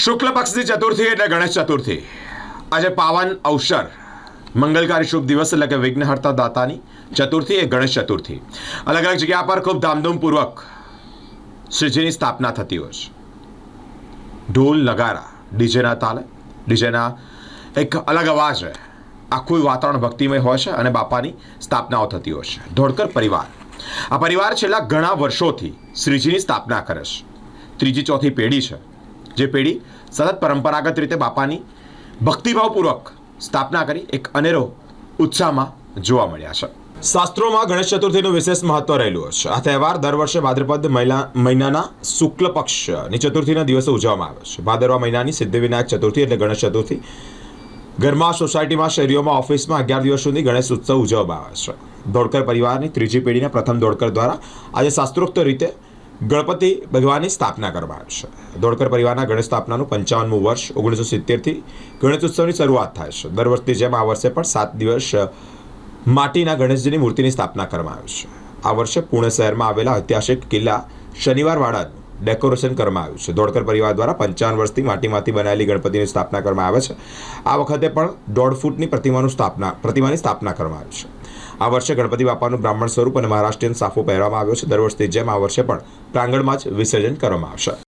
શુક્લ પક્ષની ચતુર્થી એટલે ગણેશ ચતુર્થી. આજે પાવન અવસર, મંગલકારી શુભ દિવસ એટલે કે વિઘ્નહર્તા દાતાની ચતુર્થી એ ગણેશ ચતુર્થી. અલગ અલગ જગ્યા પર ખૂબ ધામધૂમપૂર્વક શ્રીજીની સ્થાપના થતી હોય છે. ઢોલ નગારા, ડીજેના તાલે, ડીજેના એક અલગ અવાજ, આખું વાતાવરણ ભક્તિમય હોય છે અને બાપાની સ્થાપનાઓ થતી હોય છે. ધોળકર પરિવાર, આ પરિવાર છેલ્લા ઘણા વર્ષોથી શ્રીજીની સ્થાપના કરે છે. ત્રીજી ચોથી પેઢી છે, જે પેઢી સતત પરંપરાગત રીતે બાપાની ભક્તિભાવપૂર્વક સ્થાપના કરી એક અનેરો ઉત્સાહમાં જોવા મળ્યા છે. શાસ્ત્રોમાં ગણેશ ચતુર્થીનું વિશેષ મહત્વ રહેલું છે. આ તહેવાર દર વર્ષે ભાદ્રપદ મહિનાના શુક્લ પક્ષની ચતુર્થીના દિવસે ઉજવવામાં આવે છે. ભાદરવા મહિનાની સિદ્ધિવિનાયક ચતુર્થી એટલે ગણેશ ચતુર્થી ઘરમાં, સોસાયટીમાં, શેરીઓમાં, ઓફિસમાં 11 દિવસ સુધી ગણેશ ઉત્સવ ઉજવવામાં આવે છે. ધોળકર પરિવારની ત્રીજી પેઢીના પ્રથમ ધોળકર દ્વારા આજે શાસ્ત્રોક્ત રીતે ગણપતિ ભગવાનની સ્થાપના કરવામાં આવી છે. ધોળકર પરિવારના ગણેશ સ્થાપનાનું 55મું વર્ષ 1970થી ગણેશ ઉત્સવની શરૂઆત થાય છે. દર વર્ષની જેમ આ વર્ષે પણ 7 દિવસ માટીના ગણેશજીની મૂર્તિની સ્થાપના કરવામાં આવી છે. આ વર્ષે પુણે શહેરમાં આવેલા ઐતિહાસિક કિલ્લા શનિવારવાડાનું ડેકોરેશન કરવામાં આવ્યું છે. ધોળકર પરિવાર દ્વારા 55 વર્ષથી માટીમાંથી બનાવેલી ગણપતિની સ્થાપના કરવામાં આવે છે. આ વખતે પણ 1.5 ફૂટની પ્રતિમાની સ્થાપના કરવામાં આવી છે. આ વર્ષે ગણપતિ બાપાનું બ્રાહ્મણ સ્વરૂપ અને મહારાષ્ટ્રીયન સાફો પહેરવામાં આવ્યો છે. દર વર્ષની જેમ આ વર્ષે પણ પ્રાંગણમાં જ વિસર્જન કરવામાં આવશે.